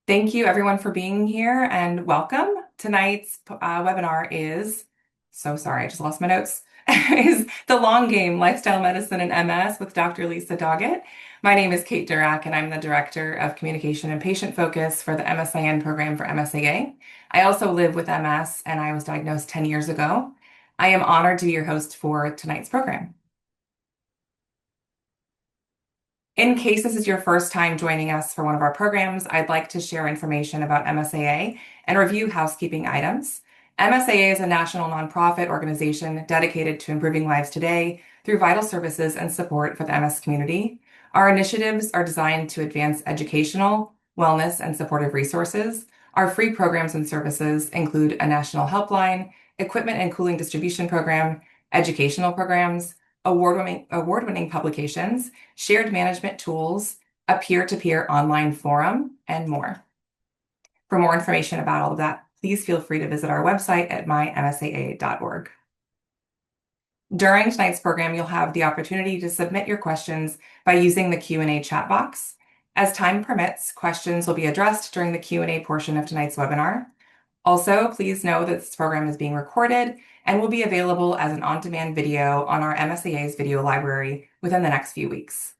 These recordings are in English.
Thank you everyone for being here and welcome. Tonight's webinar is, so sorry, I just lost my notes, is The Long Game, Lifestyle Medicine and MS with Dr. Lisa Doggett. My name is Kate Durack and I'm the Director of Communication and Patient Focus for the MSIN program for MSAA. I also live with MS and I was diagnosed 10 years ago. I am honored to be your host for tonight's program. In case this is your first time joining us for one of our programs, I'd like to share information about MSAA and review housekeeping items. MSAA is a national nonprofit organization dedicated to improving lives today through vital services and support for the MS community. Our initiatives are designed to advance educational, wellness, and supportive resources. Our free programs and services include a national helpline, equipment and cooling distribution program, educational programs, award-winning publications, shared management tools, a peer-to-peer online forum, and more. For more information about all of that, please feel free to visit our website at mymsaa.org. During tonight's program, you'll have the opportunity to submit your questions by using the Q&A chat box. As time permits, questions will be addressed during the Q&A portion of tonight's webinar. Also, please know that this program is being recorded and will be available as an on-demand video on our MSAA's video library within the next few weeks.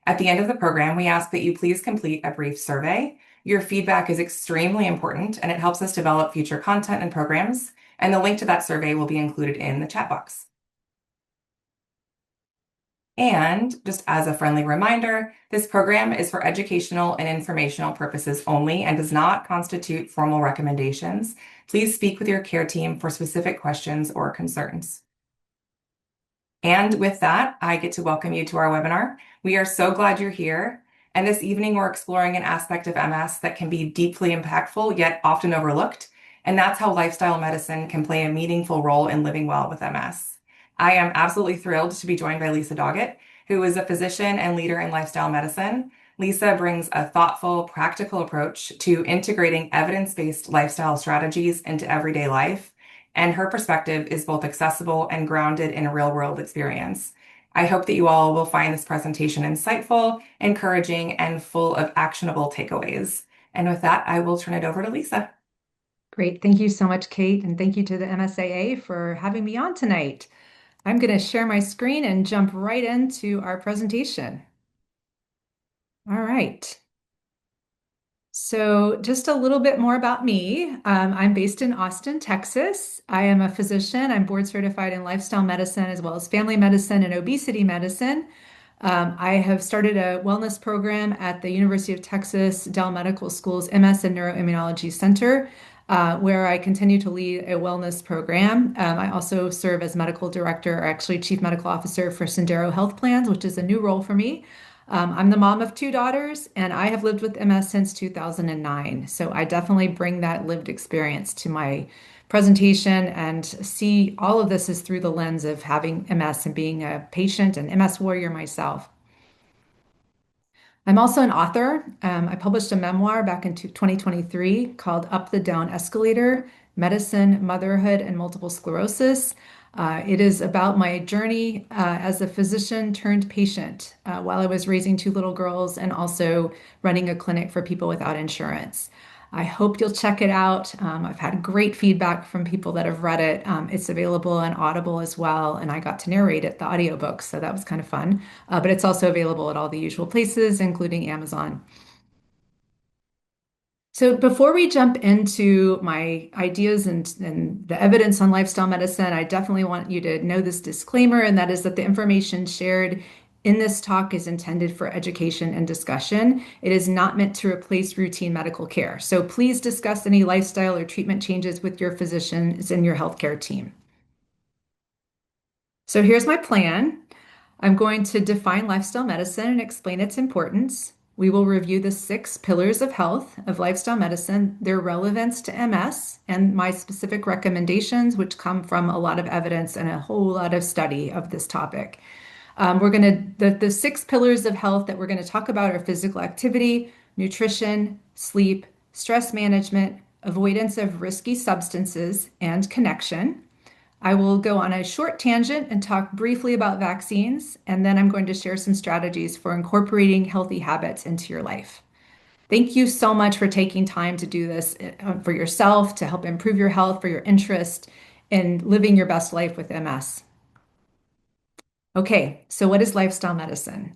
At the end of the program, we ask that you please complete a brief survey. Your feedback is extremely important and it helps us develop future content and programs, and the link to that survey will be included in the chat box. And just as a friendly reminder, this program is for educational and informational purposes only and does not constitute formal recommendations. Please speak with your care team for specific questions or concerns. And with that, I get to welcome you to our webinar. We are so glad you're here. And this evening, we're exploring an aspect of MS that can be deeply impactful, yet often overlooked. And that's how lifestyle medicine can play a meaningful role in living well with MS. I am absolutely thrilled to be joined by Lisa Doggett, who is a physician and leader in lifestyle medicine. Lisa brings a thoughtful, practical approach to integrating evidence-based lifestyle strategies into everyday life, and her perspective is both accessible and grounded in a real-world experience. I hope that you all will find this presentation insightful, encouraging, and full of actionable takeaways. And with that, I will turn it over to Lisa. Great. Thank you so much, Kate, and thank you to the MSAA for having me on tonight. I'm going to share my screen and jump right into our presentation. All right. So just a little bit more about me. I'm based in Austin, Texas. I am a physician. I'm board certified in lifestyle medicine as well as family medicine and obesity medicine. I have started a wellness program at the University of Texas Dell Medical School's MS and Neuroimmunology Center, where I continue to lead a wellness program. I also serve as medical director, or actually chief medical officer for Sendero Health Plans, which is a new role for me. I'm the mom of two daughters, and I have lived with MS since 2009. So I definitely bring that lived experience to my presentation and see all of this is through the lens of having MS and being a patient and MS warrior myself. I'm also an author. I published a memoir back in 2023 called Up the Down Escalator: Medicine, Motherhood, and Multiple Sclerosis. It is about my journey as a physician turned patient while I was raising two little girls and also running a clinic for people without insurance. I hope you'll check it out. I've had great feedback from people that have read it. It's available on Audible as well, and I got to narrate it, the audiobook, so that was kind of fun. But it's also available at all the usual places, including Amazon. So before we jump into my ideas and the evidence on lifestyle medicine, I definitely want you to know this disclaimer, and that is that the information shared in this talk is intended for education and discussion. It is not meant to replace routine medical care. So please discuss any lifestyle or treatment changes with your physicians and your healthcare team. So here's my plan. I'm going to define lifestyle medicine and explain its importance. We will review the 6 pillars of health of lifestyle medicine, their relevance to MS, and my specific recommendations, which come from a lot of evidence and a whole lot of study of this topic. The 6 pillars of health that we're going to talk about are physical activity, nutrition, sleep, stress management, avoidance of risky substances, and connection. I will go on a short tangent and talk briefly about vaccines, and then I'm going to share some strategies for incorporating healthy habits into your life. Thank you so much for taking time to do this for yourself, to help improve your health, for your interest in living your best life with MS. Okay, so what is lifestyle medicine?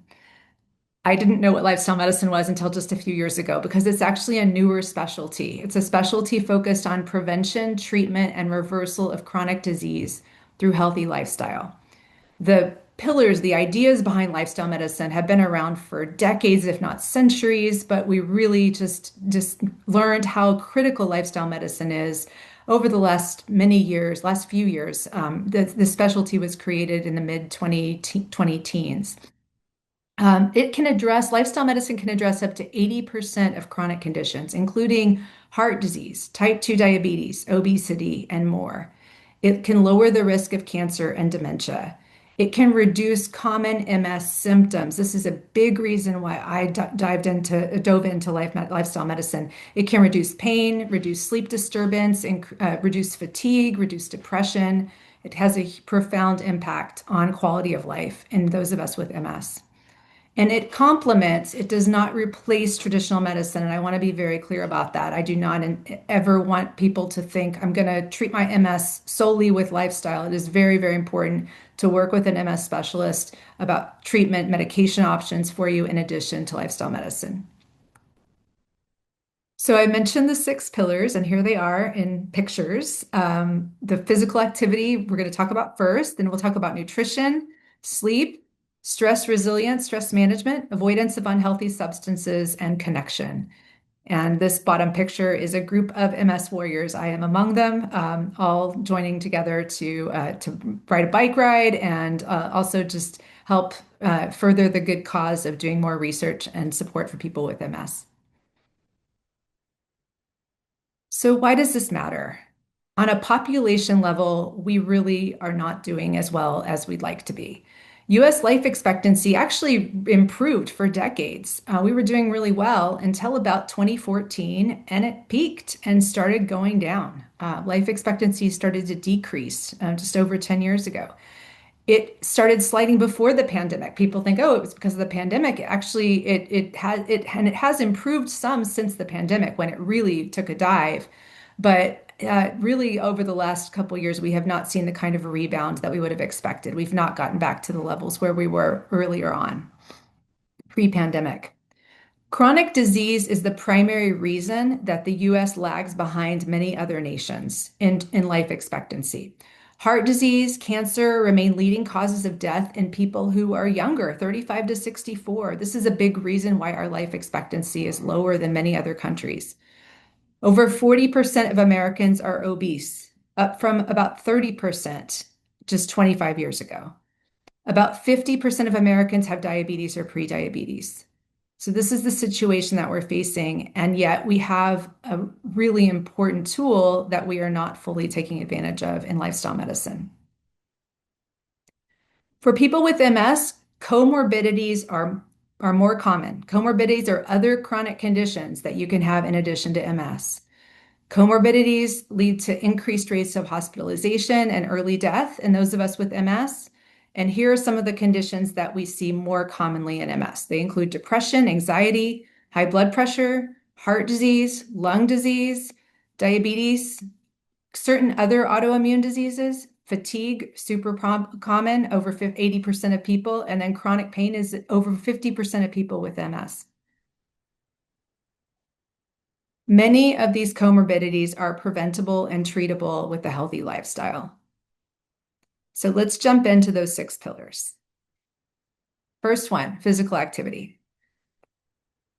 I didn't know what lifestyle medicine was until just a few years ago because it's actually a newer specialty. It's a specialty focused on prevention, treatment, and reversal of chronic disease through healthy lifestyle. The pillars, the ideas behind lifestyle medicine have been around for decades, if not centuries, but we really just learned how critical lifestyle medicine is over the last many years, last few years. The specialty was created in the mid 20 teens. Lifestyle medicine can address up to 80% of chronic conditions, including heart disease, type 2 diabetes, obesity, and more. It can lower the risk of cancer and dementia. It can reduce common MS symptoms. This is a big reason why I dove into lifestyle medicine. It can reduce pain, reduce sleep disturbance, and reduce fatigue, reduce depression. It has a profound impact on quality of life in those of us with MS. And it complements, it does not replace traditional medicine. And I want to be very clear about that. I do not ever want people to think I'm going to treat my MS solely with lifestyle. It is very, very important to work with an MS specialist about treatment, medication options for you in addition to lifestyle medicine. So I mentioned the six pillars, and here they are in pictures. The physical activity we're going to talk about first, then we'll talk about nutrition, sleep, stress resilience, stress management, avoidance of unhealthy substances, and connection. And this bottom picture is a group of MS warriors. I am among them, all joining together to ride a bike ride and also just help further the good cause of doing more research and support for people with MS. So why does this matter? On a population level, we really are not doing as well as we'd like to be. US life expectancy actually improved for decades. We were doing really well until about 2014, and it peaked and started going down. Life expectancy started to decrease just over 10 years ago. It started sliding before the pandemic. People think, oh, it was because of the pandemic. Actually, it has improved some since the pandemic when it really took a dive. But really, over the last couple of years, we have not seen the kind of rebound that we would have expected. We've not gotten back to the levels where we were earlier on, pre-pandemic. Chronic disease is the primary reason that the US lags behind many other nations in life expectancy. Heart disease, cancer remain leading causes of death in people who are younger, 35 to 64. This is a big reason why our life expectancy is lower than many other countries. Over 40% of Americans are obese, up from about 30% just 25 years ago. About 50% of Americans have diabetes or prediabetes. So this is the situation that we're facing, and yet we have a really important tool that we are not fully taking advantage of in lifestyle medicine. For people with MS, comorbidities are more common. Comorbidities are other chronic conditions that you can have in addition to MS. Comorbidities lead to increased rates of hospitalization and early death in those of us with MS. And here are some of the conditions that we see more commonly in MS. They include depression, anxiety, high blood pressure, heart disease, lung disease, diabetes, certain other autoimmune diseases, fatigue, super common, over 80% of people, and then chronic pain is over 50% of people with MS. Many of these comorbidities are preventable and treatable with a healthy lifestyle. So let's jump into those six pillars. First one, physical activity.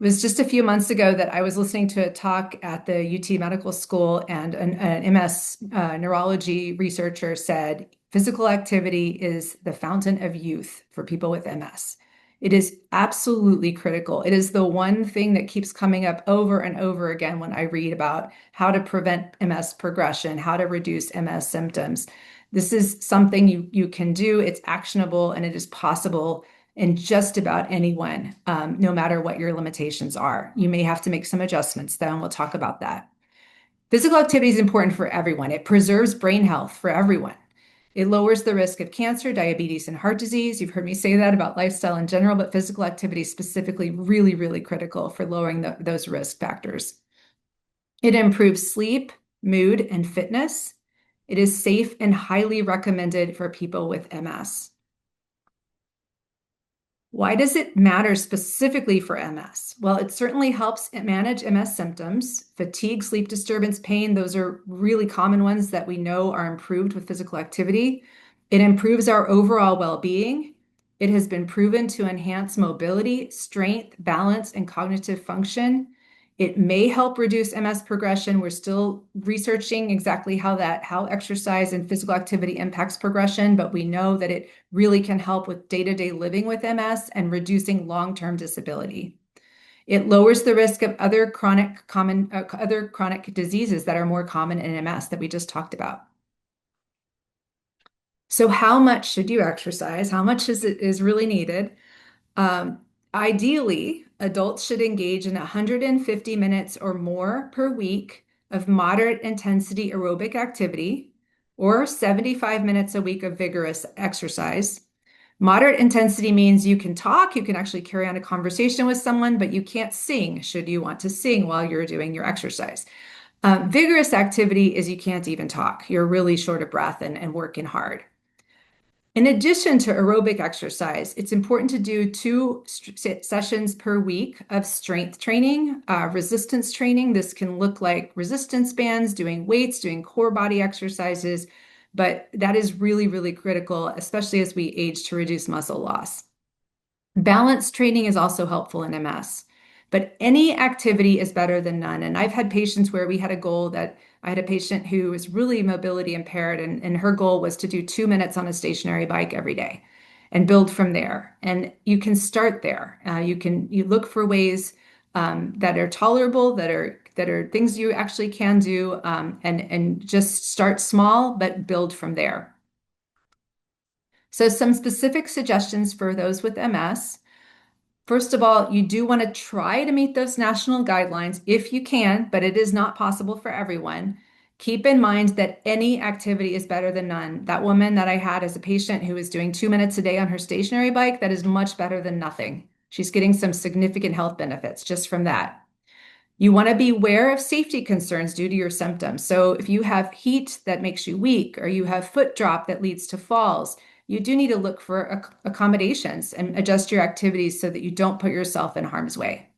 It was just a few months ago that I was listening to a talk at the UT Medical School, and an MS neurology researcher said physical activity is the fountain of youth for people with MS. It is absolutely critical. It is the one thing that keeps coming up over and over again when I read about how to prevent MS progression, how to reduce MS symptoms. This is something you can do. It's actionable and it is possible in just about anyone, no matter what your limitations are. You may have to make some adjustments, though, and we'll talk about that. Physical activity is important for everyone. It preserves brain health for everyone. It lowers the risk of cancer, diabetes, and heart disease. You've heard me say that about lifestyle in general, but physical activity specifically really, really critical for lowering those risk factors. It improves sleep, mood, and fitness. It is safe and highly recommended for people with MS. Why does it matter specifically for MS? Well, it certainly helps manage MS symptoms, fatigue, sleep disturbance, pain. Those are really common ones that we know are improved with physical activity. It improves our overall well-being. It has been proven to enhance mobility, strength, balance, and cognitive function. It may help reduce MS progression. We're still researching exactly how exercise and physical activity impacts progression, but we know that it really can help with day-to-day living with MS and reducing long-term disability. It lowers the risk of other chronic diseases that are more common in MS that we just talked about. So how much should you exercise? How much is really needed? Um, Ideally, adults should engage in 150 minutes or more per week of moderate intensity aerobic activity or 75 minutes a week of vigorous exercise. Moderate intensity means you can talk, you can actually carry on a conversation with someone, but you can't sing should you want to sing while you're doing your exercise. Vigorous activity is you can't even talk. You're really short of breath and working hard. In addition to aerobic exercise, it's important to do two sessions per week of strength training, resistance training. This can look like resistance bands, doing weights, doing core body exercises, but that is really, really critical, especially as we age, to reduce muscle loss. Balance training is also helpful in MS, but any activity is better than none. And I've had patients where we had a goal that I had a patient who was really mobility impaired, and her goal was to do 2 minutes on a stationary bike every day and build from there. And you can start there. You look for ways that are tolerable, that are things you actually can do, and just start small, but build from there. So some specific suggestions for those with MS. First of all, you do want to try to meet those national guidelines if you can, but it is not possible for everyone. Keep in mind that any activity is better than none. That woman that I had as a patient who was doing 2 minutes a day on her stationary bike, that is much better than nothing. She's getting some significant health benefits just from that. You want to be aware of safety concerns due to your symptoms. So if you have heat that makes you weak, or you have foot drop that leads to falls, you do need to look for accommodations and adjust your activities so that you don't put yourself in harm's way.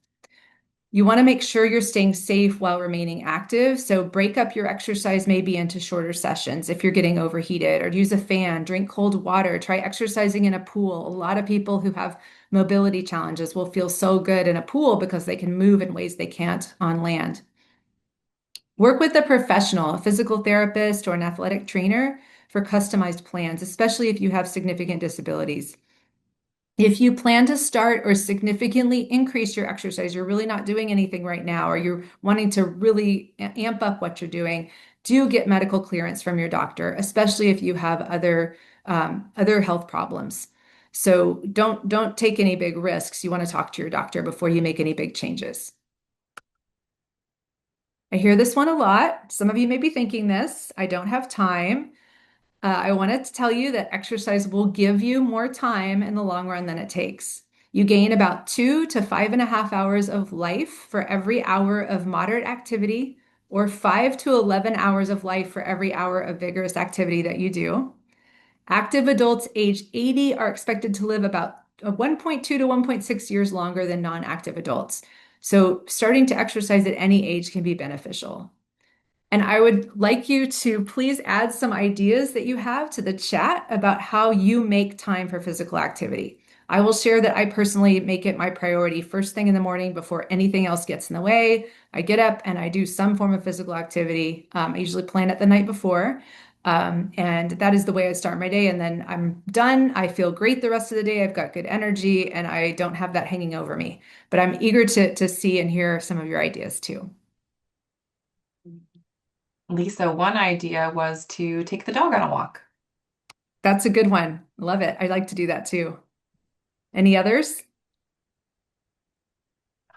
You want to make sure you're staying safe while remaining active. So break up your exercise maybe into shorter sessions if you're getting overheated, or use a fan, drink cold water, try exercising in a pool. A lot of people who have mobility challenges will feel so good in a pool because they can move in ways they can't on land. Work with a professional, a physical therapist or an athletic trainer for customized plans, especially if you have significant disabilities. If you plan to start or significantly increase your exercise, you're really not doing anything right now, or you're wanting to really amp up what you're doing, do get medical clearance from your doctor, especially if you have other health problems. So don't take any big risks. You want to talk to your doctor before you make any big changes. I hear this one a lot. Some of you may be thinking this. I don't have time. I wanted to tell you that exercise will give you more time in the long run than it takes. You gain about 2 to 5.5 hours of life for every hour of moderate activity, or 5 to 11 hours of life for every hour of vigorous activity that you do. Active adults age 80 are expected to live about 1.2 to 1.6 years longer than non-active adults. So starting to exercise at any age can be beneficial. And I would like you to please add some ideas that you have to the chat about how you make time for physical activity. I will share that I personally make it my priority first thing in the morning before anything else gets in the way. I get up and I do some form of physical activity. I usually plan it the night before. And that is the way I start my day. And then I'm done. I feel great the rest of the day. I've got good energy and I don't have that hanging over me. But I'm eager to see and hear some of your ideas too. Lisa, one idea was to take the dog on a walk. That's a good one. Love it. I like to do that too. Any others?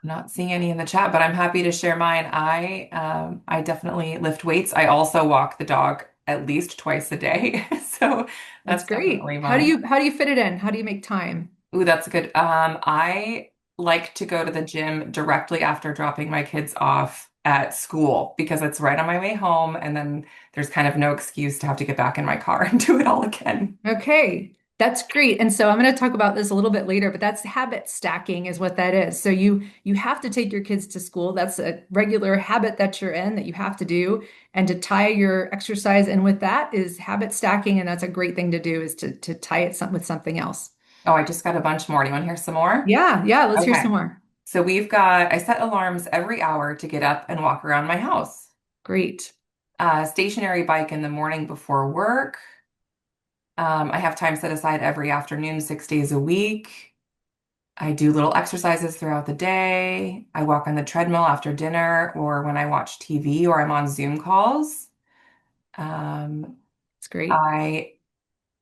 I'm not seeing any in the chat, but I'm happy to share mine. I definitely lift weights. I also walk the dog at least twice a day. So That's that's great. definitely How do fun. you fit it in? How do you make time? Ooh, that's good. I like to go to the gym directly after dropping my kids off at school because it's right on my way home, and then there's kind of no excuse to have to get back in my car and do it all again. Okay, that's great. And so I'm going to talk about this a little bit later, but that's habit stacking is what that is. So you have to take your kids to school. That's a regular habit that you're in that you have to do. And to tie your exercise in with that is habit stacking, and that's a great thing to do is to tie it with something else. Oh, I just got a bunch more. Do you want to hear some more? Yeah, yeah, let's hear Okay. some more. So I set alarms every hour to get up and walk around my house. Great. Stationary bike in the morning before work. I have time set aside every afternoon, 6 days a week. I do little exercises throughout the day. I walk on the treadmill after dinner or when I watch TV or I'm on Zoom calls. Um, It's great. I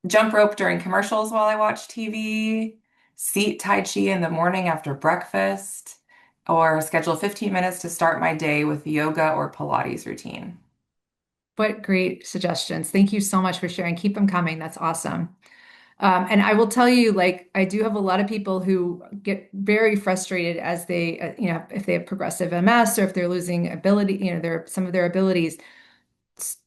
jump rope during commercials while I watch TV, seat Tai Chi in the morning after breakfast, or schedule 15 minutes to start my day with yoga or Pilates routine. What great suggestions. Thank you so much for sharing. Keep them coming. That's awesome. And I will tell you, like, I do have a lot of people who get very frustrated as they, if they have progressive MS or if they're losing ability, some of their abilities.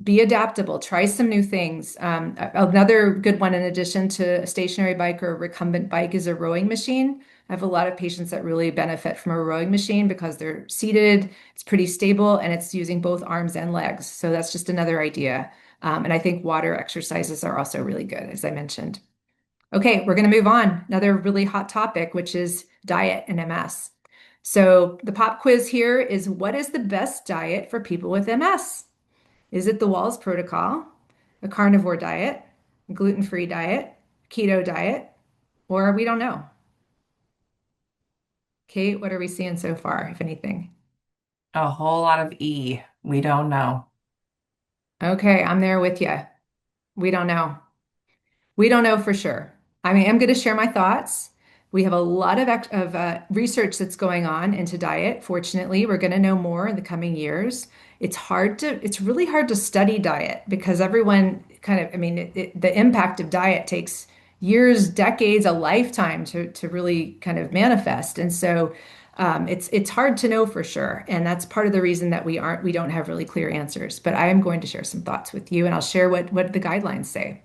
Be adaptable, try some new things. Another good one, in addition to a stationary bike or a recumbent bike, is a rowing machine. I have a lot of patients that really benefit from a rowing machine because they're seated, it's pretty stable, and it's using both arms and legs. So that's just another idea. And I think water exercises are also really good, as I mentioned. Okay, we're going to move on. Another really hot topic, which is diet and MS. So the pop quiz here is, what is the best diet for people with MS? Is it the Walls Protocol, a carnivore diet, a gluten-free diet, keto diet, or we don't know? Kate, what are we seeing so far, if anything? A whole lot of E. We don't know. Okay, I'm there with you. We don't know. We don't know for sure. I mean, I'm going to share my thoughts. We have a lot of research that's going on into diet. Fortunately, we're going to know more in the coming years. It's really hard to study diet because everyone kind of, I mean, the impact of diet takes years, decades, a lifetime to really kind of manifest. And so it's hard to know for sure. And that's part of the reason that we don't have really clear answers. But I am going to share some thoughts with you, and I'll share what the guidelines say.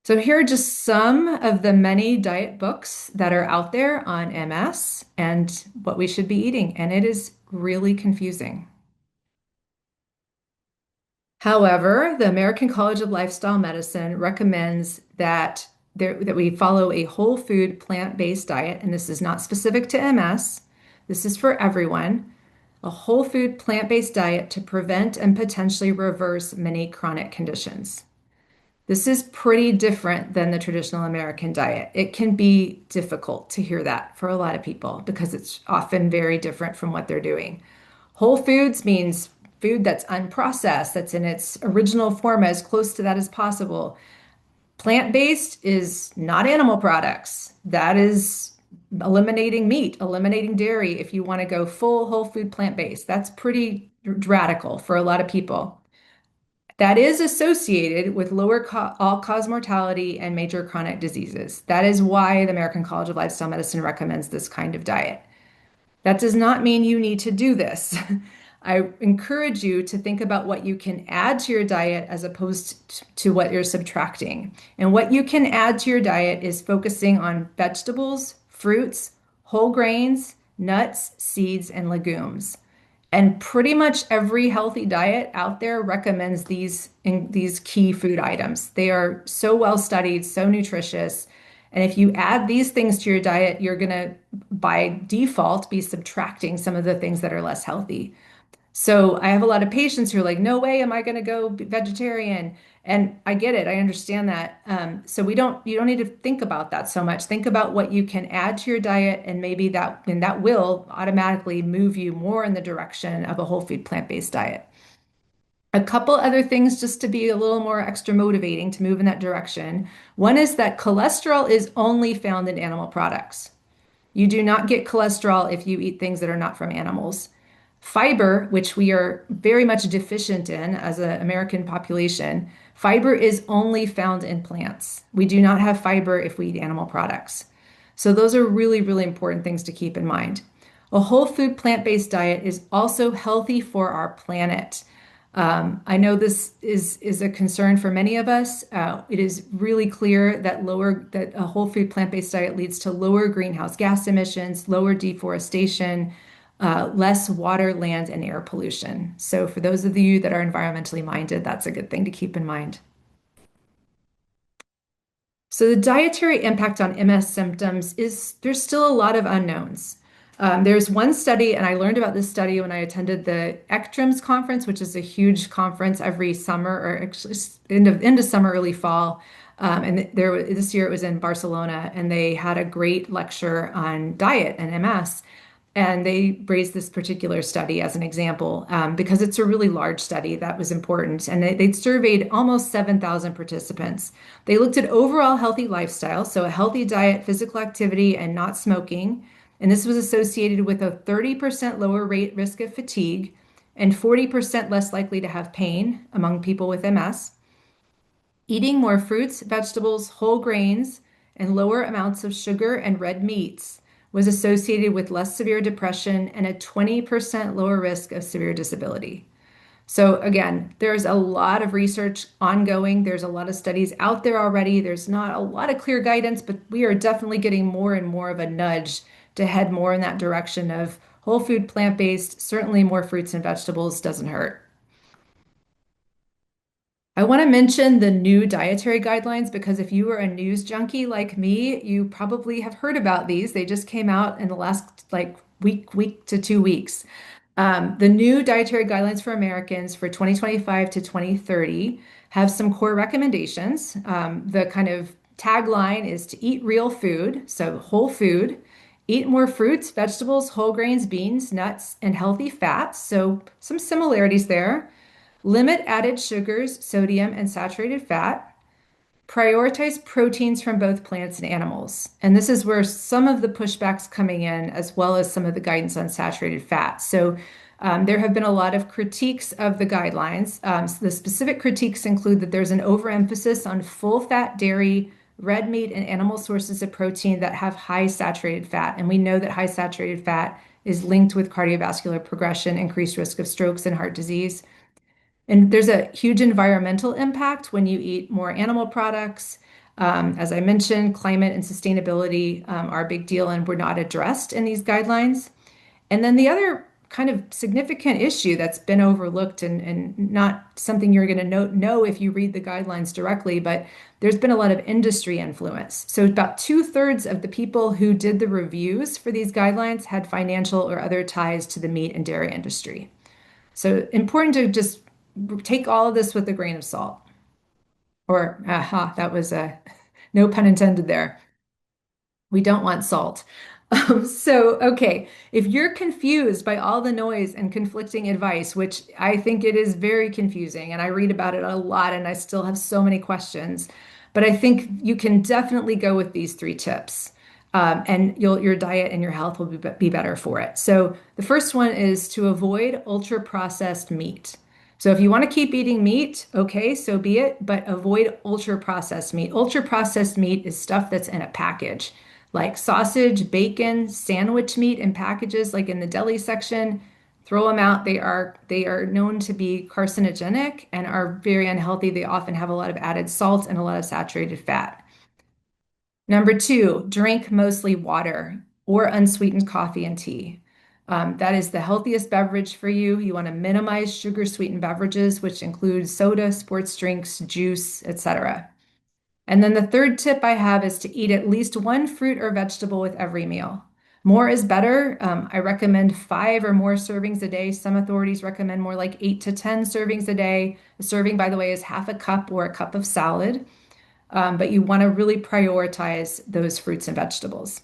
So here are just some of the many diet books that are out there on MS and what we should be eating, and it is really confusing. However, the American College of Lifestyle Medicine recommends that we follow a whole food plant-based diet, and this is not specific to MS. This is for everyone. A whole food plant-based diet to prevent and potentially reverse many chronic conditions. This is pretty different than the traditional American diet. It can be difficult to hear that for a lot of people because it's often very different from what they're doing. Whole foods means food that's unprocessed, that's in its original form, as close to that as possible. Plant-based is not animal products. That is eliminating meat, eliminating dairy if you want to go full whole food plant-based. That's pretty radical for a lot of people. That is associated with lower all-cause mortality and major chronic diseases. That is why the American College of Lifestyle Medicine recommends this kind of diet. That does not mean you need to do this. I encourage you to think about what you can add to your diet as opposed to what you're subtracting. And what you can add to your diet is focusing on vegetables, fruits, whole grains, nuts, seeds, and legumes. And pretty much every healthy diet out there recommends these key food items. They are so well studied, so nutritious. And if you add these things to your diet, you're going to, by default, be subtracting some of the things that are less healthy. So I have a lot of patients who are like, no way am I going to go vegetarian. And I get it. I understand that. So you don't need to think about that so much. Think about what you can add to your diet, and maybe that will automatically move you more in the direction of a whole food plant-based diet. A couple other things just to be a little more extra motivating to move in that direction. One is that cholesterol is only found in animal products. You do not get cholesterol if you eat things that are not from animals. Fiber, which we are very much deficient in as an American population, fiber is only found in plants. We do not have fiber if we eat animal products. So those are really, really important things to keep in mind. A whole food plant-based diet is also healthy for our planet. I know this is a concern for many of us. It is really clear that a whole food plant-based diet leads to lower greenhouse gas emissions, lower deforestation, less water, land, and air pollution. So for those of you that are environmentally minded, that's a good thing to keep in mind. So the dietary impact on MS symptoms is there's still a lot of unknowns. There's one study, and I learned about this study when I attended the ECTRIMS conference, which is a huge conference every summer, or actually end of summer, early fall. This year it was in Barcelona, and they had a great lecture on diet and MS. And they raised this particular study as an example because it's a really large study that was important. And they'd surveyed almost 7,000 participants. They looked at overall healthy lifestyle, so a healthy diet, physical activity, and not smoking. And this was associated with a 30% lower rate risk of fatigue and 40% less likely to have pain among people with MS. Eating more fruits, vegetables, whole grains, and lower amounts of sugar and red meats was associated with less severe depression and a 20% lower risk of severe disability. So again, there's a lot of research ongoing. There's a lot of studies out there already. There's not a lot of clear guidance, but we are definitely getting more and more of a nudge to head more in that direction of whole food, plant-based. Certainly more fruits and vegetables doesn't hurt. I want to mention the new dietary guidelines because if you are a news junkie like me, you probably have heard about these. They just came out in the last like week to 2 weeks. The new dietary guidelines for Americans for 2025 to 2030 have some core recommendations. The kind of tagline is to eat real food, so whole food, eat more fruits, vegetables, whole grains, beans, nuts, and healthy fats. So some similarities there. Limit added sugars, sodium, and saturated fat. Prioritize proteins from both plants and animals. And this is where some of the pushback's coming in, as well as some of the guidance on saturated fat. So there have been a lot of critiques of the guidelines. So the specific critiques include that there's an overemphasis on full fat dairy, red meat, and animal sources of protein that have high saturated fat. And we know that high saturated fat is linked with cardiovascular progression, increased risk of strokes and heart disease. And there's a huge environmental impact when you eat more animal products. As I mentioned, climate and sustainability are a big deal and were not addressed in these guidelines. And then the other kind of significant issue that's been overlooked and not something you're going to know if you read the guidelines directly, but there's been a lot of industry influence. So about 2/3 of the people who did the reviews for these guidelines had financial or other ties to the meat and dairy industry. So important to just take all of this with a grain of salt. Or, aha, that was a no pun intended there. We don't want salt. Okay, if you're confused by all the noise and conflicting advice, which I think it is very confusing, and I read about it a lot and I still have so many questions, but I think you can definitely go with these 3 tips. And your diet and your health will be better for it. So the first one is to avoid ultra processed meat. So if you want to keep eating meat, okay, so be it, but avoid ultra processed meat. Ultra processed meat is stuff that's in a package, like sausage, bacon, sandwich meat in packages, like in the deli section. Throw them out. They are known to be carcinogenic and are very unhealthy. They often have a lot of added salt and a lot of saturated fat. Number 2, drink mostly water or unsweetened coffee and tea. That is the healthiest beverage for you. You want to minimize sugar sweetened beverages, which include soda, sports drinks, juice, etc. And then the third tip I have is to eat at least one fruit or vegetable with every meal. More is better. I recommend 5 or more servings a day. Some authorities recommend more like 8 to 10 servings a day. A serving, by the way, is half a cup or a cup of salad. But you want to really prioritize those fruits and vegetables.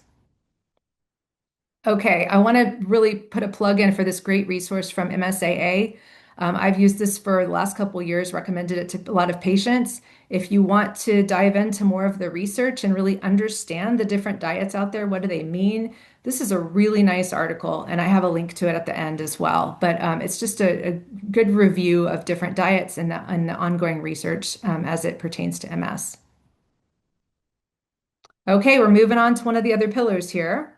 Okay, I want to really put a plug in for this great resource from MSAA. I've used this for the last couple of years, recommended it to a lot of patients. If you want to dive into more of the research and really understand the different diets out there, what do they mean? This is a really nice article, and I have a link to it at the end as well. But it's just a good review of different diets and the ongoing research as it pertains to MS. Okay, we're moving on to one of the other pillars here.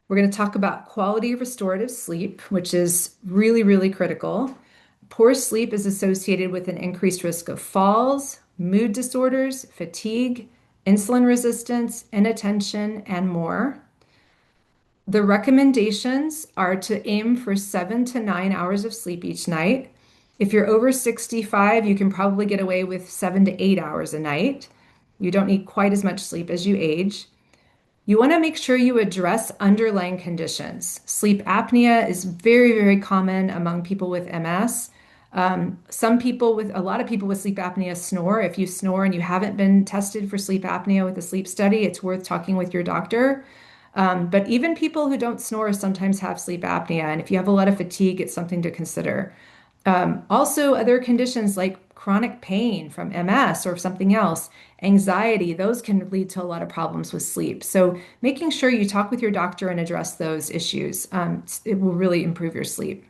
We're going to talk about quality restorative sleep, which is really, really critical. Poor sleep is associated with an increased risk of falls, mood disorders, fatigue, insulin resistance, inattention, and more. The recommendations are to aim for 7 to 9 hours of sleep each night. If you're over 65, you can probably get away with 7 to 8 hours a night. You don't need quite as much sleep as you age. You want to make sure you address underlying conditions. Sleep apnea is very, very common among people with MS. A lot of people with sleep apnea snore. If you snore and you haven't been tested for sleep apnea with a sleep study, it's worth talking with your doctor. But even people who don't snore sometimes have sleep apnea. And if you have a lot of fatigue, it's something to consider. Also, other conditions like chronic pain from MS or something else, anxiety, those can lead to a lot of problems with sleep. So, making sure you talk with your doctor and address those issues, it will really improve your sleep.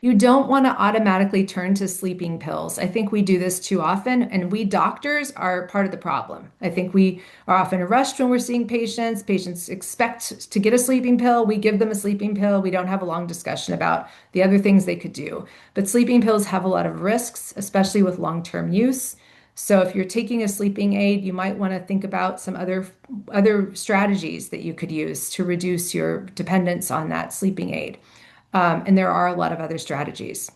You don't want to automatically turn to sleeping pills. I think we do this too often, and we doctors are part of the problem. I think we are often rushed when we're seeing patients. Patients expect to get a sleeping pill. We give them a sleeping pill. We don't have a long discussion about the other things they could do. But sleeping pills have a lot of risks, especially with long-term use. So if you're taking a sleeping aid, you might want to think about some other strategies that you could use to reduce your dependence on that sleeping aid. And there are a lot of other strategies.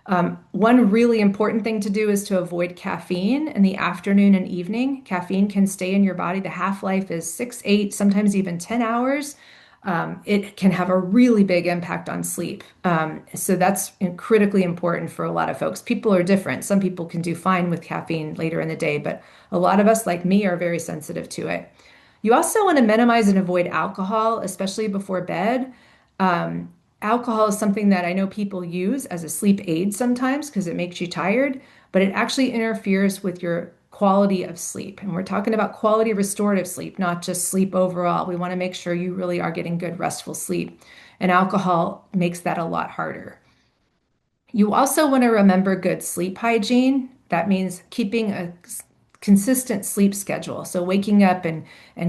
One really important thing to do is to avoid caffeine in the afternoon and evening. Caffeine can stay in your body. The half-life is 6, 8, sometimes even 10 hours. It can have a really big impact on sleep. So that's critically important for a lot of folks. People are different. Some people can do fine with caffeine later in the day, but a lot of us, like me, are very sensitive to it. You also want to minimize and avoid alcohol, especially before bed. Um, Alcohol is something that I know people use as a sleep aid sometimes because it makes you tired, but it actually interferes with your quality of sleep. And we're talking about quality restorative sleep, not just sleep overall. We want to make sure you really are getting good restful sleep. And alcohol makes that a lot harder. You also want to remember good sleep hygiene. That means keeping a consistent sleep schedule. So waking up and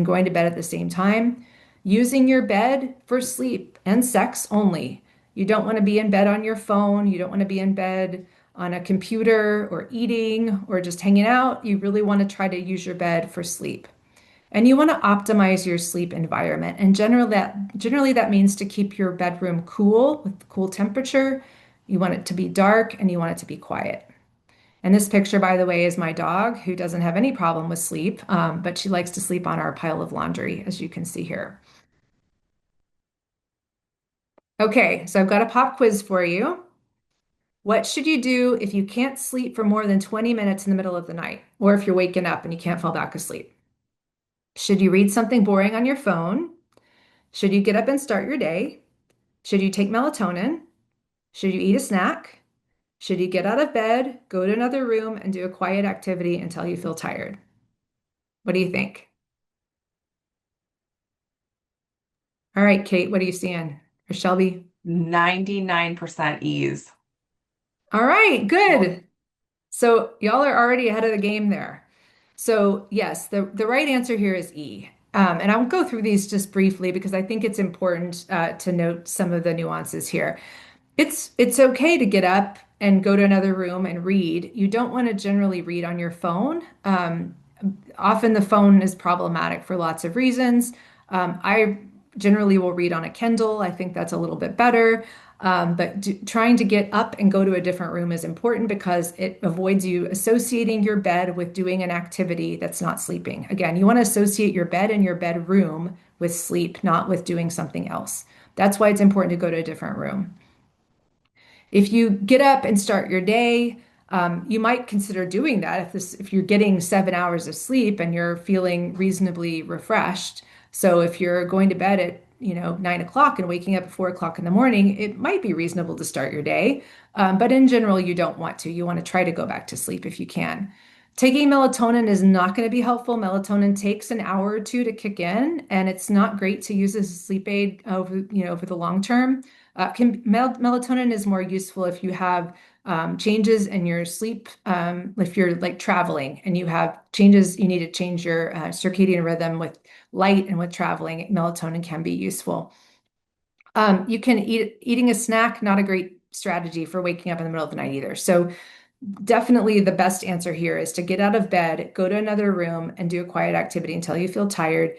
going to bed at the same time. Using your bed for sleep and sex only. You don't want to be in bed on your phone. You don't want to be in bed on a computer or eating or just hanging out. You really want to try to use your bed for sleep. And you want to optimize your sleep environment. And generally that means to keep your bedroom cool with cool temperature. You want it to be dark and you want it to be quiet. And this picture, by the way, is my dog who doesn't have any problem with sleep, but she likes to sleep on our pile of laundry, as you can see here. Okay, so I've got a pop quiz for you. What should you do if you can't sleep for more than 20 minutes in the middle of the night, or if you're waking up and you can't fall back asleep? Should you read something boring on your phone? Should you get up and start your day? Should you take melatonin? Should you eat a snack? Should you get out of bed, go to another room, and do a quiet activity until you feel tired? What do you think? All right, Kate, what are you seeing? Or Shelby? 99% ease. All right, Well, good. So y'all are already ahead of the game there. So yes, the right answer here is E. And I'll go through these just briefly because I think it's important to note some of the nuances here. It's okay to get up and go to another room and read. You don't want to generally read on your phone. Often the phone is problematic for lots of reasons. I generally will read on a Kindle. I think that's a little bit better. Trying to get up and go to a different room is important because it avoids you associating your bed with doing an activity that's not sleeping. Again, you want to associate your bed and your bedroom with sleep, not with doing something else. That's why it's important to go to a different room. If you get up and start your day, you might consider doing that if you're getting 7 hours of sleep and you're feeling reasonably refreshed. So if you're going to bed at 9 o'clock and waking up at 4 o'clock in the morning, it might be reasonable to start your day. But in general, you don't want to. You want to try to go back to sleep if you can. Taking melatonin is not going to be helpful. Melatonin takes an hour or two to kick in, and it's not great to use as a sleep aid over the long term. Melatonin is more useful if you have changes in your sleep, if you're like traveling and you have changes, you need to change your circadian rhythm with light and with traveling. Melatonin can be useful. You can eating a snack, not a great strategy for waking up in the middle of the night either. So definitely the best answer here is to get out of bed, go to another room, and do a quiet activity until you feel tired.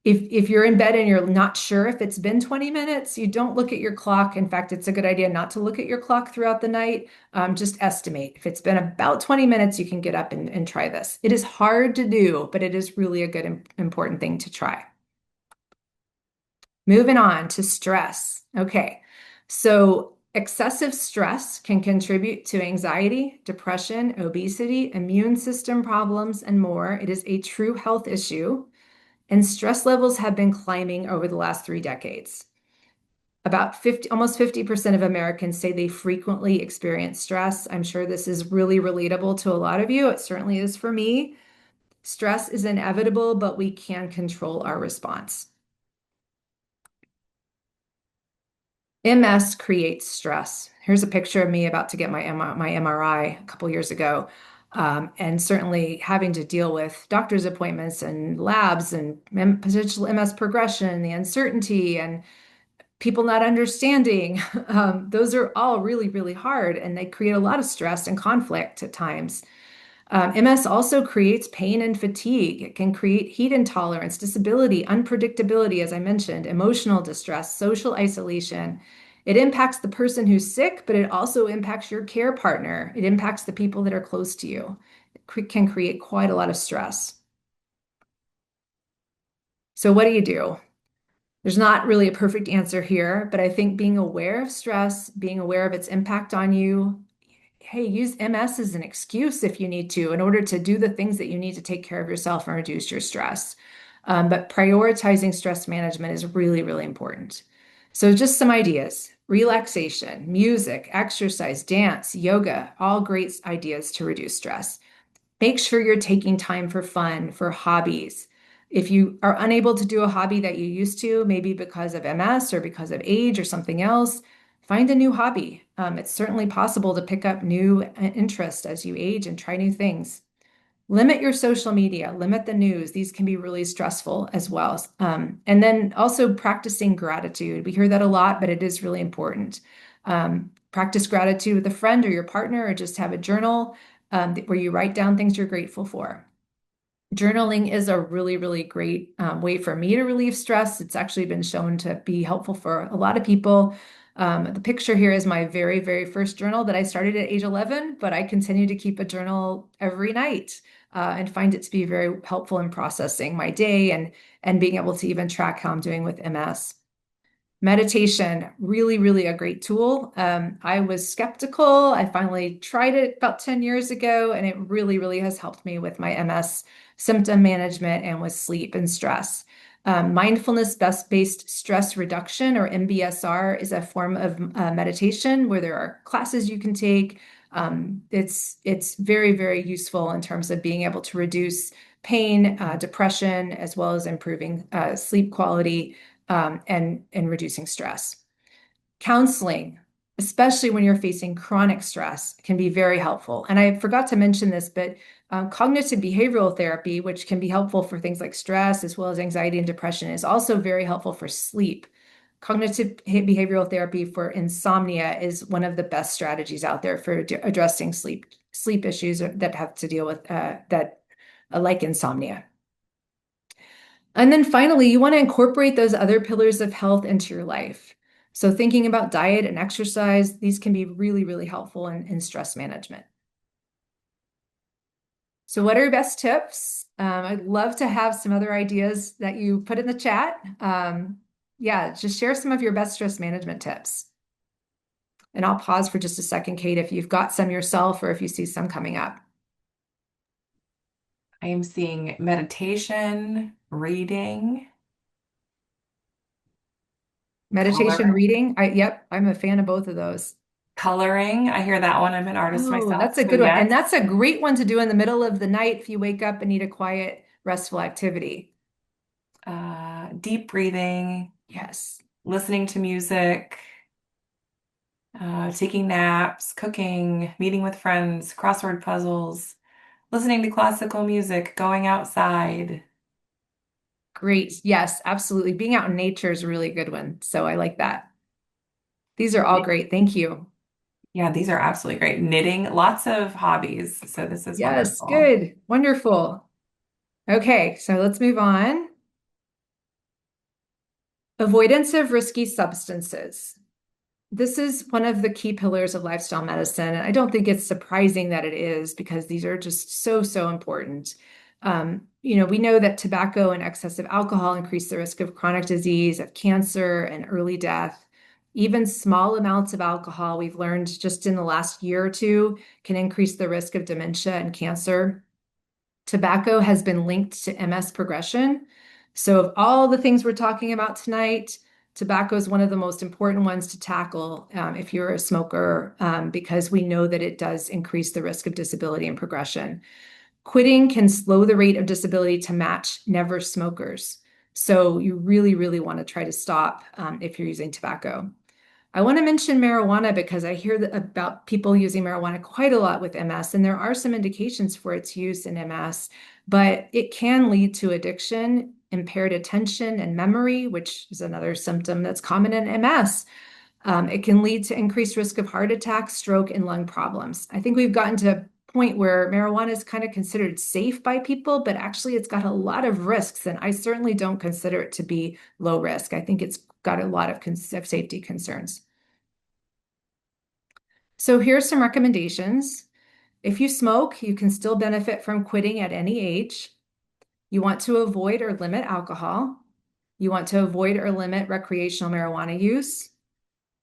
If you're in bed and you're not sure if it's been 20 minutes, you don't look at your clock. In fact, it's a good idea not to look at your clock throughout the night. Just estimate. If it's been about 20 minutes, you can get up and try this. It is hard to do, but it is really a good, important thing to try. Moving on to stress. Okay. So excessive stress can contribute to anxiety, depression, obesity, immune system problems, and more. It is a true health issue, and stress levels have been climbing over the last 3 decades. Almost 50% of Americans say they frequently experience stress. I'm sure this is really relatable to a lot of you. It certainly is for me. Stress is inevitable, but we can control our response. MS creates stress. Here's a picture of me about to get my MRI a couple years ago. And certainly having to deal with doctor's appointments and labs and potential MS progression, the uncertainty, and people not understanding. Those are all really, really hard, and they create a lot of stress and conflict at times. MS also creates pain and fatigue. It can create heat intolerance, disability, unpredictability, as I mentioned, emotional distress, social isolation. It impacts the person who's sick, but it also impacts your care partner. It impacts the people that are close to you. It can create quite a lot of stress. So, what do you do? There's not really a perfect answer here, but I think being aware of stress, being aware of its impact on you, hey, use MS as an excuse if you need to, in order to do the things that you need to take care of yourself and reduce your stress. But prioritizing stress management is really, really important. So, just some ideas: relaxation, music, exercise, dance, yoga, all great ideas to reduce stress. Make sure you're taking time for fun, for hobbies. If you are unable to do a hobby that you used to, maybe because of MS or because of age or something else, find a new hobby. It's certainly possible to pick up new interest as you age and try new things. Limit your social media, limit the news. These can be really stressful as well. And then also practicing gratitude. We hear that a lot, but it is really important. Practice gratitude with a friend or your partner, or just have a journal where you write down things you're grateful for. Journaling is a really, really great way for me to relieve stress. It's actually been shown to be helpful for a lot of people. The picture here is my very, very first journal that I started at age 11, but I continue to keep a journal every night and find it to be very helpful in processing my day and being able to even track how I'm doing with MS. Meditation, really, really a great tool. I was skeptical. I finally tried it about 10 years ago, and it really, really has helped me with my MS symptom management and with sleep and stress. Mindfulness-based stress reduction, or MBSR, is a form of meditation where there are classes you can take. It's very, very useful in terms of being able to reduce pain, depression, as well as improving sleep quality and reducing stress. Counseling, especially when you're facing chronic stress, can be very helpful. And I forgot to mention this, but cognitive behavioral therapy, which can be helpful for things like stress as well as anxiety and depression, is also very helpful for sleep. Cognitive behavioral therapy for insomnia is one of the best strategies out there for addressing sleep issues that have to deal with like insomnia. And then finally, you want to incorporate those other pillars of health into your life. So thinking about diet and exercise, these can be really, really helpful in stress management. So what are your best tips? I'd love to have some other ideas that you put in the chat. Yeah, just share some of your best stress management tips. And I'll pause for just a second, Kate, if you've got some yourself or if you see some coming up. I am seeing meditation, reading, Meditation, coloring. reading. Yep, I'm a fan of both of those. Coloring, I hear that one. I'm an artist Oh, myself, that's a so good one. And yes. that's a great one to do in the middle of the night if you wake up and need a quiet, restful activity. Deep breathing, Yes. listening to music, taking naps, cooking, meeting with friends, crossword puzzles, listening to classical music, going outside. Great. Yes, absolutely. Being out in nature is a really good one. So I like that. These are all great. Thank you. Yeah, these are absolutely great. Knitting, lots of hobbies. So this is Yes, wonderful. good. Wonderful. Okay, so let's move on. Avoidance of risky substances. This is one of the key pillars of lifestyle medicine. And I don't think it's surprising that it is because these are just so, so important. We know that tobacco and excessive alcohol increase the risk of chronic disease, of cancer, and early death. Even small amounts of alcohol, we've learned just in the last year or two, can increase the risk of dementia and cancer. Tobacco has been linked to MS progression. So, of all the things we're talking about tonight, tobacco is one of the most important ones to tackle if you're a smoker, because we know that it does increase the risk of disability and progression. Quitting can slow the rate of disability to match never smokers. So, you really, really want to try to stop if you're using tobacco. I want to mention marijuana because I hear about people using marijuana quite a lot with MS, and there are some indications for its use in MS, but it can lead to addiction, impaired attention, and memory, which is another symptom that's common in MS. It can lead to increased risk of heart attack, stroke, and lung problems. I think we've gotten to a point where marijuana is kind of considered safe by people, but actually it's got a lot of risks, and I certainly don't consider it to be low risk. I think it's got a lot of safety concerns. So here's some recommendations. If you smoke, you can still benefit from quitting at any age. You want to avoid or limit alcohol. You want to avoid or limit recreational marijuana use.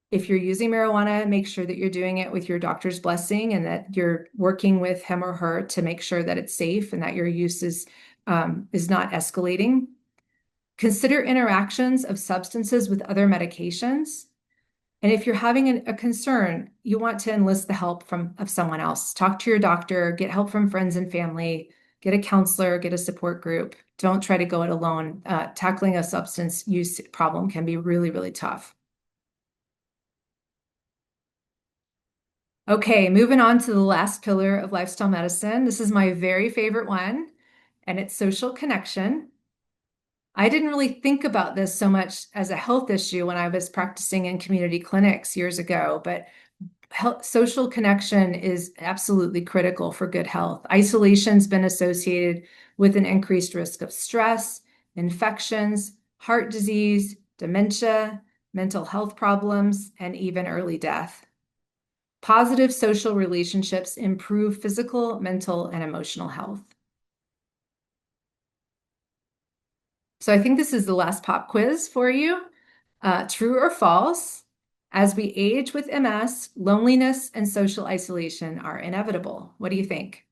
If you're using marijuana, make sure that you're doing it with your doctor's blessing and that you're working with him or her to make sure that it's safe and that your use is not escalating. Consider interactions of substances with other medications. And if you're having a concern, you want to enlist the help of someone else. Talk to your doctor, get help from friends and family, get a counselor, get a support group. Don't try to go it alone. Tackling a substance use problem can be really, really tough. Okay, moving on to the last pillar of lifestyle medicine. This is my very favorite one, and it's social connection. I didn't really think about this so much as a health issue when I was practicing in community clinics years ago, but social connection is absolutely critical for good health. Isolation's been associated with an increased risk of stress, infections, heart disease, dementia, mental health problems, and even early death. Positive social relationships improve physical, mental, and emotional health. So I think this is the last pop quiz for you. True or false? As we age with MS, loneliness and social isolation are inevitable. What do you think?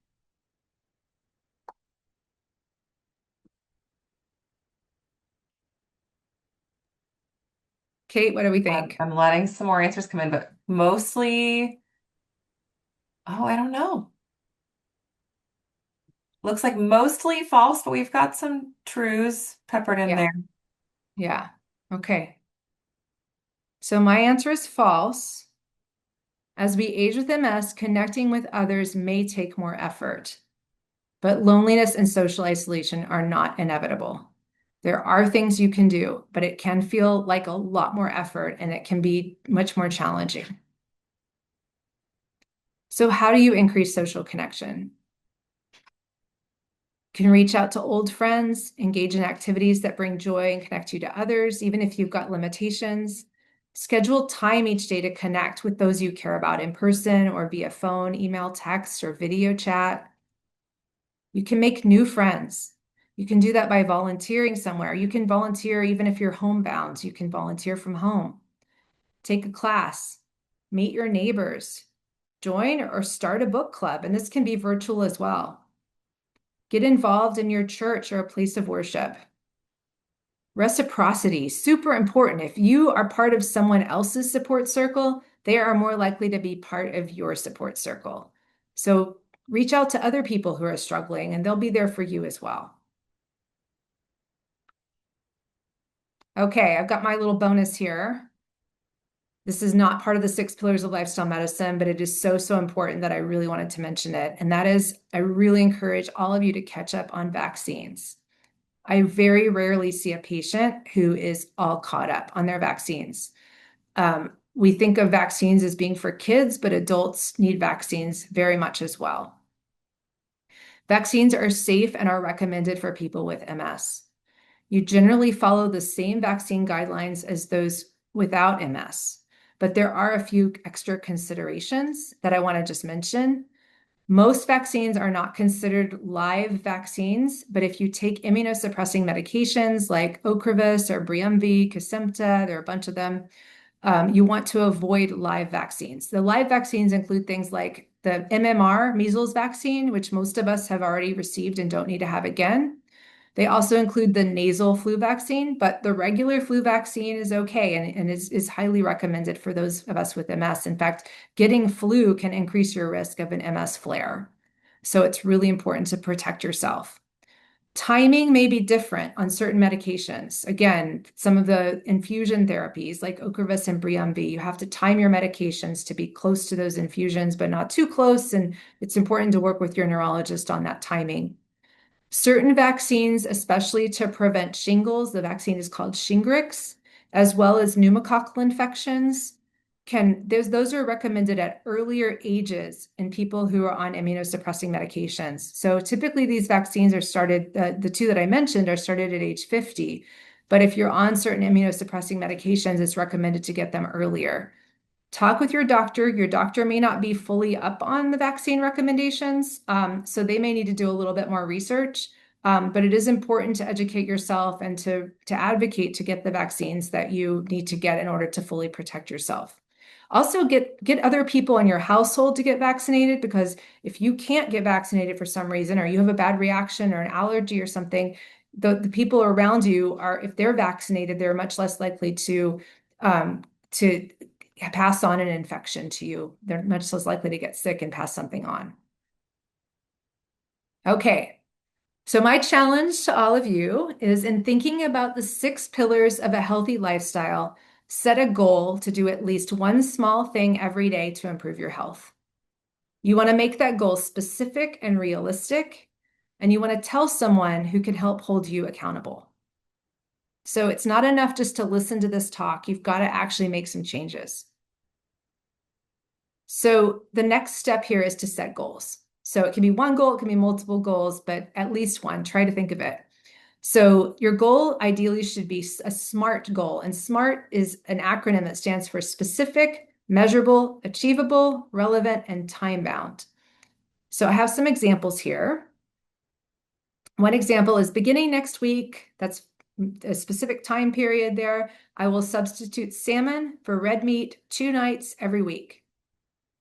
Kate, what do we think? I'm letting some more answers come in, but mostly, oh, I don't know. Looks like mostly false, but we've got some truths peppered in Yeah, there. yeah. Okay. So my answer is false. As we age with MS, connecting with others may take more effort, but loneliness and social isolation are not inevitable. There are things you can do, but it can feel like a lot more effort and it can be much more challenging. So, how do you increase social connection? You can reach out to old friends, engage in activities that bring joy and connect you to others, even if you've got limitations. Schedule time each day to connect with those you care about in person or via phone, email, text, or video chat. You can make new friends. You can do that by volunteering somewhere. You can volunteer even if you're homebound. You can volunteer from home. Take a class, meet your neighbors, join or start a book club, and this can be virtual as well. Get involved in your church or a place of worship. Reciprocity, super important. If you are part of someone else's support circle, they are more likely to be part of your support circle. So reach out to other people who are struggling, and they'll be there for you as well. Okay, I've got my little bonus here. This is not part of the 6 pillars of lifestyle medicine, but it is so, so important that I really wanted to mention it. And that is, I really encourage all of you to catch up on vaccines. I very rarely see a patient who is all caught up on their vaccines. We think of vaccines as being for kids, but adults need vaccines very much as well. Vaccines are safe and are recommended for people with MS. You generally follow the same vaccine guidelines as those without MS, but there are a few extra considerations that I want to just mention. Most vaccines are not considered live vaccines, but if you take immunosuppressing medications like Ocrevus or Briumvi, Kesimpta, there are a bunch of them, you want to avoid live vaccines. The live vaccines include things like the MMR measles vaccine, which most of us have already received and don't need to have again. They also include the nasal flu vaccine, but the regular flu vaccine is okay and is highly recommended for those of us with MS. In fact, getting flu can increase your risk of an MS flare. So it's really important to protect yourself. Timing may be different on certain medications. Again, some of the infusion therapies like Ocrevus and Briumvi, you have to time your medications to be close to those infusions, but not too close. And it's important to work with your neurologist on that timing. Certain vaccines, especially to prevent shingles, the vaccine is called Shingrix, as well as pneumococcal infections, those are recommended at earlier ages in people who are on immunosuppressing medications. So typically these vaccines are started, the two that I mentioned are started at age 50. But if you're on certain immunosuppressing medications, it's recommended to get them earlier. Talk with your doctor. Your doctor may not be fully up on the vaccine recommendations, so they may need to do a little bit more research. But it is important to educate yourself and to advocate to get the vaccines that you need to get in order to fully protect yourself. Also, get other people in your household to get vaccinated, because if you can't get vaccinated for some reason, or you have a bad reaction or an allergy or something, the people around you are, if they're vaccinated, they're much less likely to pass on an infection to you. They're much less likely to get sick and pass something on. Okay, so my challenge to all of you is, in thinking about the 6 pillars of a healthy lifestyle, set a goal to do at least one small thing every day to improve your health. You want to make that goal specific and realistic, and you want to tell someone who can help hold you accountable. So it's not enough just to listen to this talk. You've got to actually make some changes. So the next step here is to set goals. So it can be one goal, it can be multiple goals, but at least one. Try to think of it. So your goal ideally should be a SMART goal. And SMART is an acronym that stands for specific, measurable, achievable, relevant, and time-bound. So I have some examples here. One example is beginning next week. That's a specific time period there. I will substitute salmon for red meat 2 nights every week.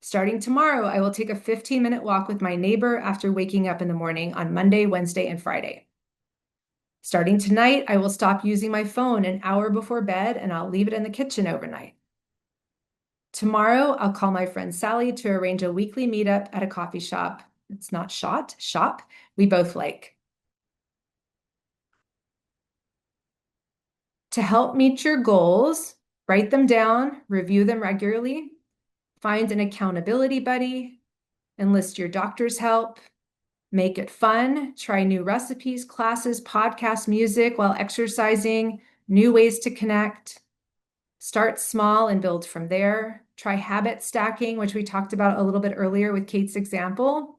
Starting tomorrow, I will take a 15-minute walk with my neighbor after waking up in the morning on Monday, Wednesday, and Friday. Starting tonight, I will stop using my phone an hour before bed, and I'll leave it in the kitchen overnight. Tomorrow, I'll call my friend Sally to arrange a weekly meetup at a coffee shop. It's not shop we both like. To help meet your goals, write them down, review them regularly, find an accountability buddy, enlist your doctor's help, make it fun, try new recipes, classes, podcasts, music while exercising, new ways to connect. Start small and build from there. Try habit stacking, which we talked about a little bit earlier with Kate's example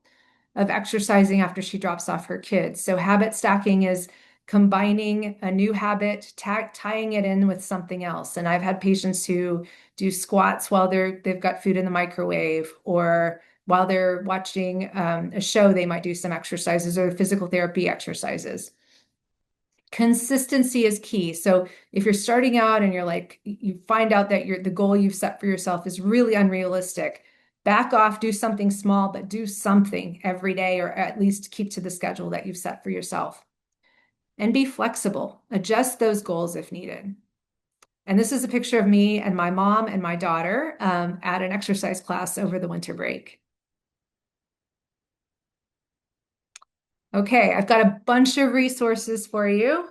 of exercising after she drops off her kids. So habit stacking is combining a new habit, tying it in with something else. And I've had patients who do squats while they've got food in the microwave, or while they're watching a show, they might do some exercises or physical therapy exercises. Consistency is key. So if you're starting out and you're like, you find out that the goal you've set for yourself is really unrealistic, back off, do something small, but do something every day, or at least keep to the schedule that you've set for yourself. And be flexible. Adjust those goals if needed. And this is a picture of me and my mom and my daughter at an exercise class over the winter break. Okay, I've got a bunch of resources for you.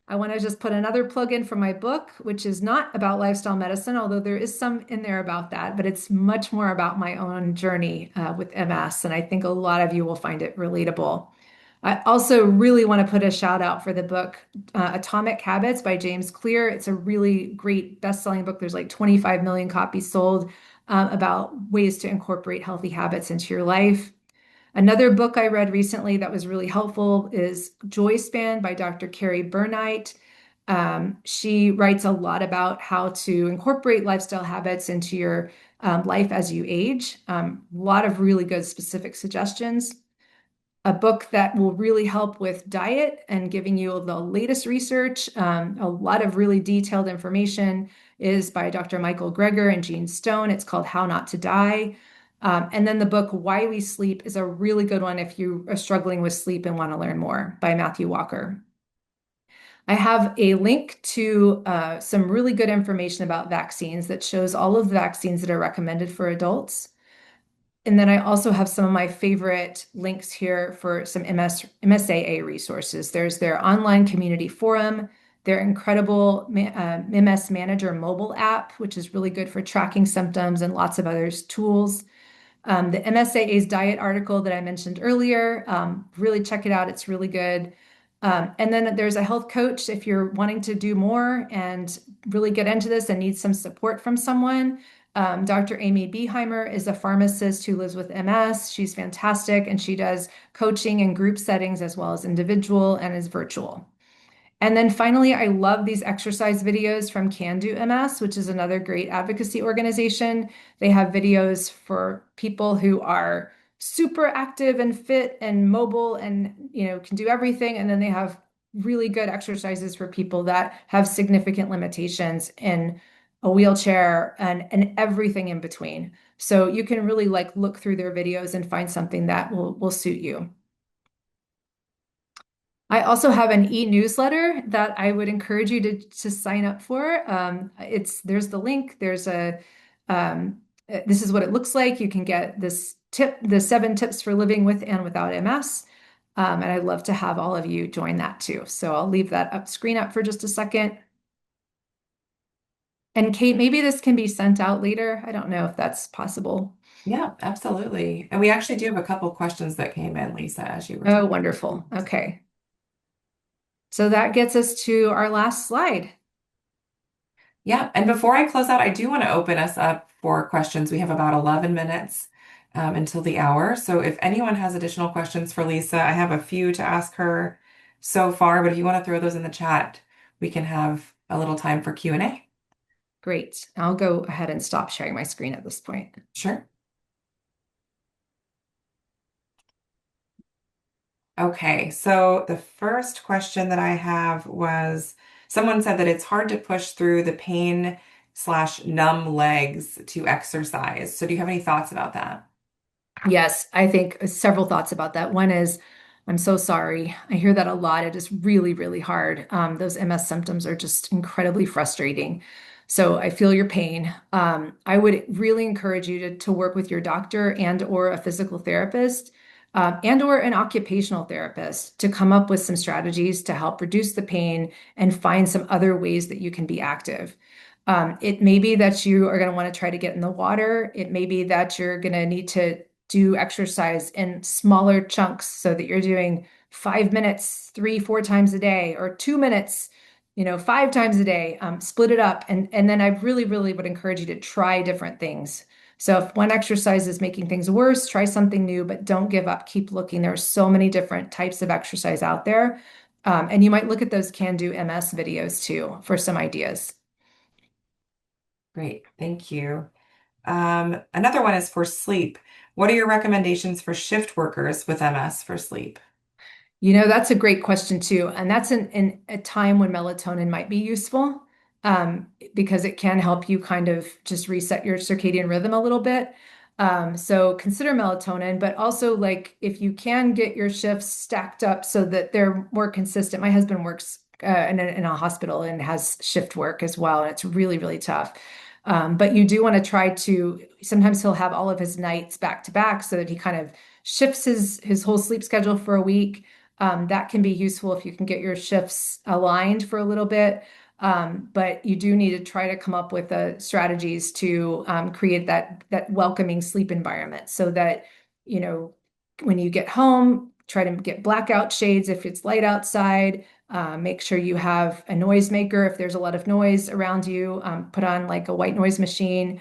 I want to just put another plug in for my book, which is not about lifestyle medicine, although there is some in there about that, but it's much more about my own journey with MS. And I think a lot of you will find it relatable. I also really want to put a shout out for the book Atomic Habits by James Clear. It's a really great best-selling book. There's like 25 million copies sold about ways to incorporate healthy habits into your life. Another book I read recently that was really helpful is Joy Span by Dr. Carrie Burnite. She writes a lot about how to incorporate lifestyle habits into your life as you age. A lot of really good specific suggestions. A book that will really help with diet and giving you the latest research. A lot of really detailed information is by Dr. Michael Greger and Jean Stone. It's called How Not to Die. And then the book Why We Sleep is a really good one if you are struggling with sleep and want to learn more by Matthew Walker. I have a link to some really good information about vaccines that shows all of the vaccines that are recommended for adults. And then I also have some of my favorite links here for some MSAA resources. There's their online community forum, their incredible MS Manager mobile app, which is really good for tracking symptoms and lots of other tools. The MSAA's diet article that I mentioned earlier, really check it out. It's really good. And then there's a health coach if you're wanting to do more and really get into this and need some support from someone. Dr. Amy Beheimer is a pharmacist who lives with MS. She's fantastic and she does coaching in group settings as well as individual and is virtual. And then finally, I love these exercise videos from Can Do MS, which is another great advocacy organization. They have videos for people who are super active and fit and mobile and can do everything. And then they have really good exercises for people that have significant limitations in a wheelchair and everything in between. So you can really like look through their videos and find something that will suit you. I also have an e-newsletter that I would encourage you to sign up for. There's the link. This is what it looks like. You can get the 7 tips for living with and without MS. And I'd love to have all of you join that too. So I'll leave that screen up for just a second. And Kate, maybe this can be sent out later. I don't know if that's possible. Yeah, absolutely. And we actually do have a couple questions that came in, Lisa, as you were Oh, talking. wonderful. Okay. So that gets us to our last slide. Yeah, and before I close out, I do want to open us up for questions. We have about 11 minutes until the hour. So if anyone has additional questions for Lisa, I have a few to ask her so far, but if you want to throw those in the chat, we can have a little time for Q&A. Great. I'll go ahead and stop sharing my screen at this point. Sure. Okay, so the first question that I have was someone said that it's hard to push through the pain slash numb legs to exercise. So do you have any thoughts about that? Yes, I think several thoughts about that. One is, I'm so sorry. I hear that a lot. It is really, really hard. Those MS symptoms are just incredibly frustrating. So I feel your pain. I would really encourage you to work with your doctor and or a physical therapist and or an occupational therapist to come up with some strategies to help reduce the pain and find some other ways that you can be active. It may be that you are going to want to try to get in the water. It may be that you're going to need to do exercise in smaller chunks so that you're doing 5 minutes, 3, 4 times a day, or 2 minutes, 5 times a day. Split it up. And then I really, really would encourage you to try different things. So if one exercise is making things worse, try something new, but don't give up. Keep looking. There are so many different types of exercise out there. And you might look at those Can Do MS videos too for some ideas. Great, thank you. Another one is for sleep. What are your recommendations for shift workers with MS for sleep? That's a great question too. And that's in a time when melatonin might be useful because it can help you kind of just reset your circadian rhythm a little bit. So consider melatonin, but also like if you can get your shifts stacked up so that they're more consistent. My husband works in a hospital and has shift work as well. And it's really, really tough. But you do want to try to, sometimes he'll have all of his nights back to back so that he kind of shifts his whole sleep schedule for a week. That can be useful if you can get your shifts aligned for a little bit. But you do need to try to come up with strategies to create that welcoming sleep environment so that, you know, when you get home, try to get blackout shades if it's light outside. Make sure you have a noisemaker if there's a lot of noise around you. Put on like a white noise machine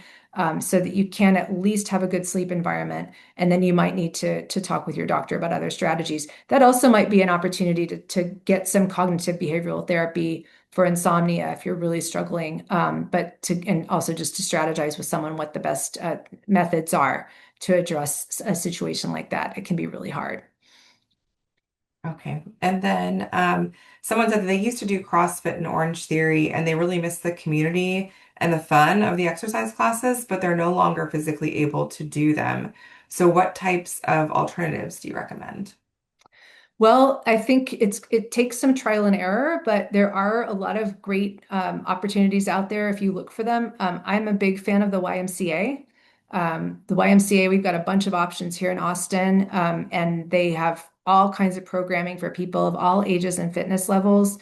so that you can at least have a good sleep environment. And then you might need to talk with your doctor about other strategies. That also might be an opportunity to get some cognitive behavioral therapy for insomnia if you're really struggling, and also just to strategize with someone what the best methods are to address a situation like that. It can be really hard. Okay. And then someone said that they used to do CrossFit and Orange Theory and they really miss the community and the fun of the exercise classes, but they're no longer physically able to do them. So what types of alternatives do you recommend? Well, I think it takes some trial and error, but there are a lot of great opportunities out there if you look for them. I'm a big fan of the YMCA. The YMCA, we've got a bunch of options here in Austin, and they have all kinds of programming for people of all ages and fitness levels.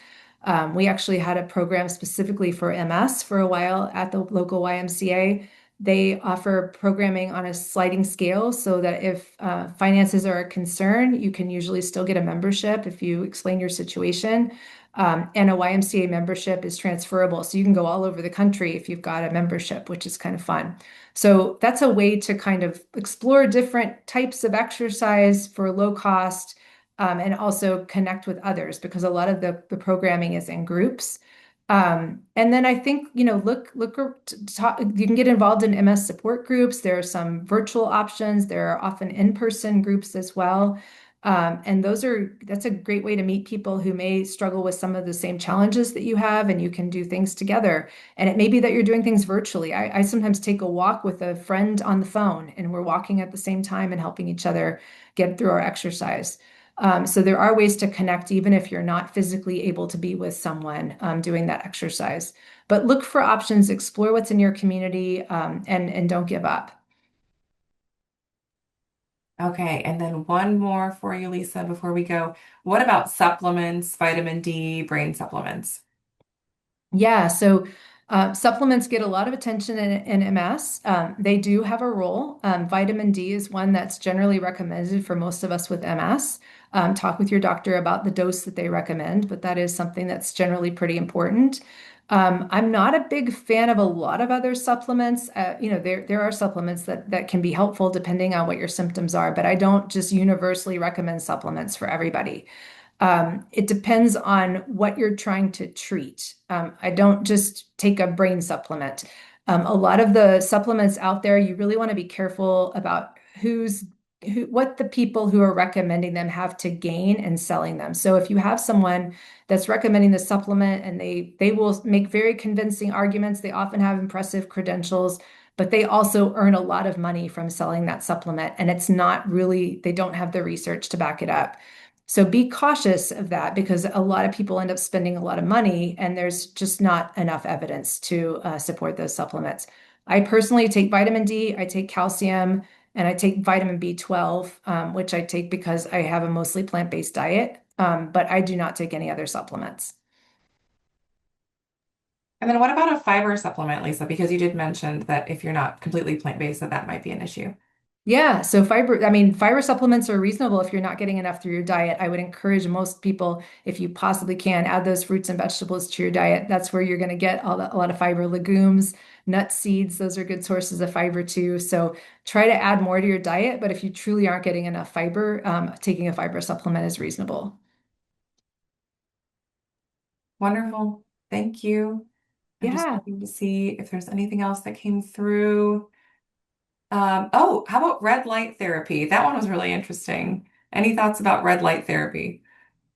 We actually had a program specifically for MS for a while at the local YMCA. They offer programming on a sliding scale so that if finances are a concern, you can usually still get a membership if you explain your situation. And a YMCA membership is transferable. So you can go all over the country if you've got a membership, which is kind of fun. So that's a way to kind of explore different types of exercise for low cost, and also connect with others because a lot of the programming is in groups. And then I think, you can get involved in MS support groups. There are some virtual options. There are often in-person groups as well. And that's a great way to meet people who may struggle with some of the same challenges that you have, and you can do things together. And it may be that you're doing things virtually. I sometimes take a walk with a friend on the phone, and we're walking at the same time and helping each other get through our exercise. So there are ways to connect even if you're not physically able to be with someone doing that exercise. But look for options, explore what's in your community, and don't give up. Okay, and then one more for you, Lisa, before we go. What about supplements, vitamin D, brain supplements? Yeah, so supplements get a lot of attention in MS. They do have a role. Vitamin D is one that's generally recommended for most of us with MS. Talk with your doctor about the dose that they recommend, but that is something that's generally pretty important. I'm not a big fan of a lot of other supplements. There are supplements that can be helpful depending on what your symptoms are, but I don't just universally recommend supplements for everybody. It depends on what you're trying to treat. I don't just take a brain supplement. A lot of the supplements out there, you really want to be careful about what the people who are recommending them have to gain in selling them. So if you have someone that's recommending the supplement and they will make very convincing arguments, they often have impressive credentials, but they also earn a lot of money from selling that supplement. And it's not really, they don't have the research to back it up. So be cautious of that because a lot of people end up spending a lot of money and there's just not enough evidence to support those supplements. I personally take vitamin D, I take calcium, and I take vitamin B12, which I take because I have a mostly plant-based diet, but I do not take any other supplements. And then what about a fiber supplement, Lisa? Because you did mention that if you're not completely plant-based, that might be an issue. Yeah, so fiber supplements are reasonable if you're not getting enough through your diet. I would encourage most people, if you possibly can, add those fruits and vegetables to your diet. That's where you're going to get a lot of fiber, legumes, nuts, seeds. Those are good sources of fiber too. So try to add more to your diet, but if you truly aren't getting enough fiber, taking a fiber supplement is reasonable. Wonderful. Thank you. I'm just Yeah. looking to see if there's anything else that came through. How about red light therapy? That one was really interesting. Any thoughts about red light therapy?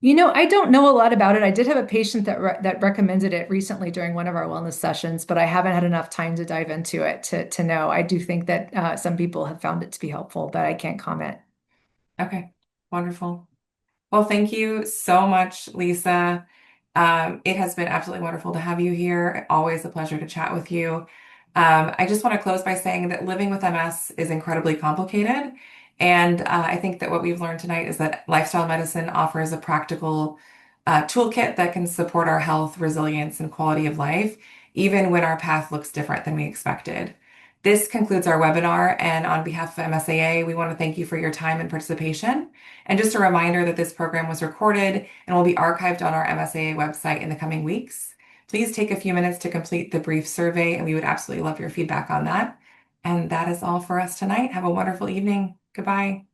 I don't know a lot about it. I did have a patient that recommended it recently during one of our wellness sessions, but I haven't had enough time to dive into it to know. I do think that some people have found it to be helpful, but I can't comment. Okay, wonderful. Well, thank you so much, Lisa. It has been absolutely wonderful to have you here. Always a pleasure to chat with you. I just want to close by saying that living with MS is incredibly complicated. And I think that what we've learned tonight is that lifestyle medicine offers a practical toolkit that can support our health, resilience, and quality of life, even when our path looks different than we expected. This concludes our webinar, and on behalf of MSAA, we want to thank you for your time and participation. And just a reminder that this program was recorded and will be archived on our MSAA website in the coming weeks. Please take a few minutes to complete the brief survey, and we would absolutely love your feedback on that. And that is all for us tonight. Have a wonderful evening. Goodbye.